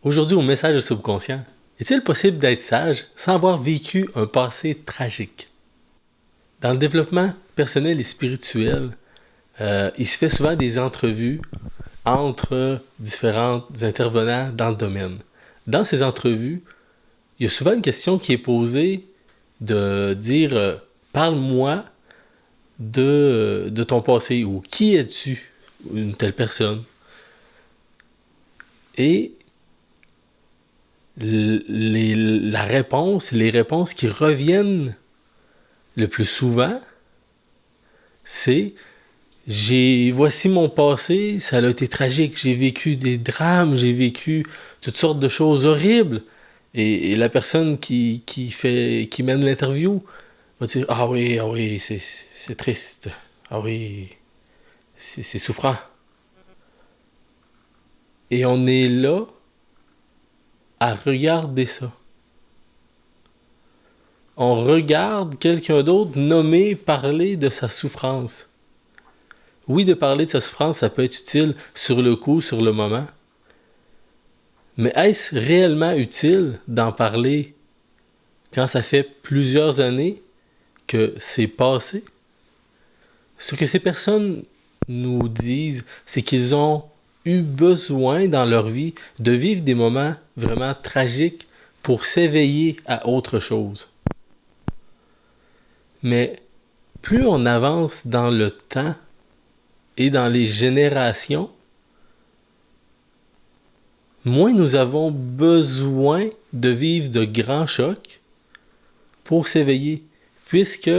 Aujourd'hui, au message subconscient, est-il possible d'être sage sans avoir vécu un passé tragique? Dans le développement personnel et spirituel, il se fait souvent des entrevues entre différents intervenants dans le domaine. Dans ces entrevues, il y a souvent une question qui est posée de dire parle-moi de ton passé ou qui es-tu, une telle personne. Et la réponse, les réponses qui reviennent le plus souvent, c'est voici mon passé, ça a été tragique, j'ai vécu des drames, j'ai vécu toutes sortes de choses horribles. Et la personne qui mène l'interview va dire ah oui, c'est triste. Ah oui, c'est souffrant. Et on est là à regarder ça. On regarde quelqu'un d'autre nommer, parler de sa souffrance. Oui, de parler de sa souffrance, ça peut être utile sur le coup, sur le moment. Mais est-ce réellement utile d'en parler quand ça fait plusieurs années que c'est passé? Ce que ces personnes nous disent, c'est qu'ils ont eu besoin dans leur vie de vivre des moments vraiment tragiques pour s'éveiller à autre chose. Mais plus on avance dans le temps et dans les générations, moins nous avons besoin de vivre de grands chocs pour s'éveiller, puisque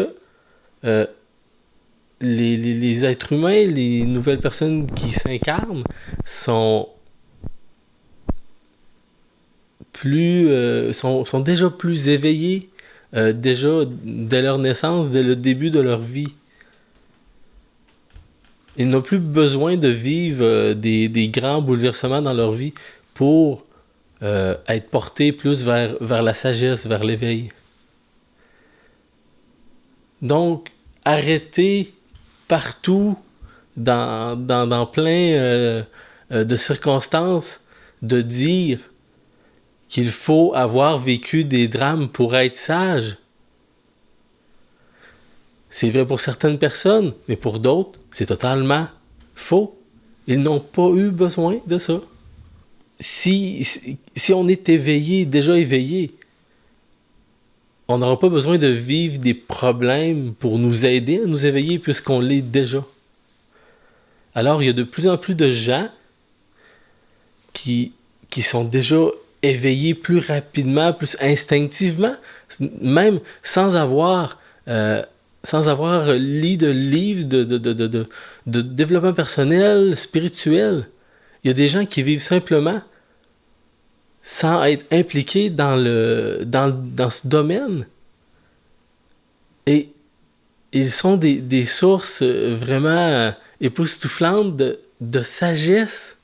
les êtres humains, les nouvelles personnes qui s'incarnent sont sont déjà plus éveillés, déjà dès leur naissance, dès le début de leur vie. Ils n'ont plus besoin de vivre des grands bouleversements dans leur vie pour être portés plus vers la sagesse, vers l'éveil. Donc, arrêtez partout, dans plein de circonstances, de dire qu'il faut avoir vécu des drames pour être sage. C'est vrai pour certaines personnes, mais pour d'autres, c'est totalement faux. Ils n'ont pas eu besoin de ça. Si on est éveillé, déjà éveillé, on n'aura pas besoin de vivre des problèmes pour nous aider à nous éveiller puisqu'on l'est déjà. Alors, il y a de plus en plus de gens qui sont déjà éveillés plus rapidement, plus instinctivement, même sans avoir lu de livres de développement personnel, spirituel. Il y a des gens qui vivent simplement sans être impliqués dans ce domaine. Et ils sont des sources vraiment époustouflantes de sagesse.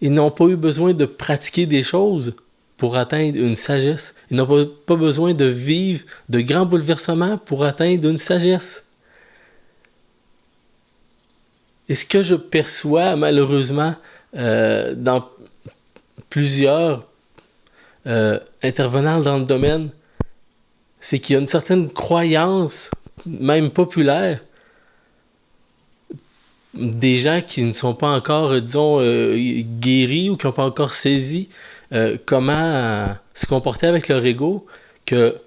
Ils n'ont pas eu besoin de pratiquer des choses pour atteindre une sagesse. Ils n'ont pas besoin de vivre de grands bouleversements pour atteindre une sagesse. Et ce que je perçois malheureusement dans plusieurs intervenants dans le domaine, c'est qu'il y a une certaine croyance, même populaire, des gens qui ne sont pas encore, disons, guéris ou qui n'ont pas encore saisi comment se comporter avec leur ego, que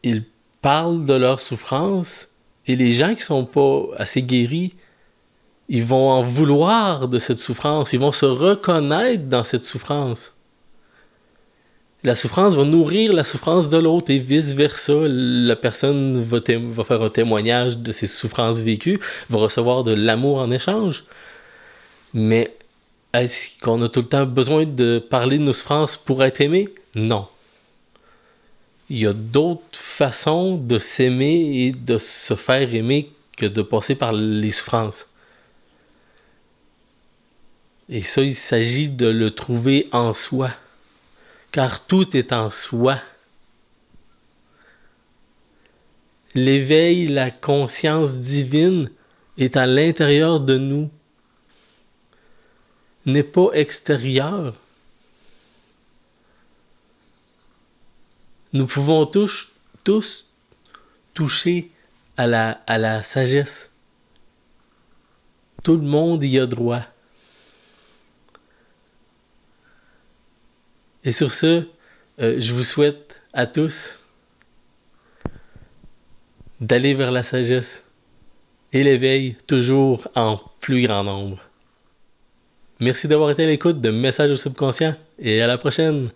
ils parlent de leur souffrance et les gens qui sont pas assez guéris, ils vont en vouloir de cette souffrance, ils vont se reconnaître dans cette souffrance. La souffrance va nourrir la souffrance de l'autre et vice-versa. La personne va faire un témoignage de ses souffrances vécues, va recevoir de l'amour en échange. Mais est-ce qu'on a tout le temps besoin de parler de nos souffrances pour être aimé? Non. Il y a d'autres façons de s'aimer et de se faire aimer que de passer par les souffrances. Et ça, il s'agit de le trouver en soi. Car tout est en soi. L'éveil, la conscience divine est à l'intérieur de nous. n'est pas extérieur. Nous pouvons tous toucher à la sagesse. Tout le monde y a droit. Et sur ce, je vous souhaite à tous d'aller vers la sagesse et l'éveil toujours en plus grand nombre. Merci d'avoir été à l'écoute de Messages au subconscient et à la prochaine!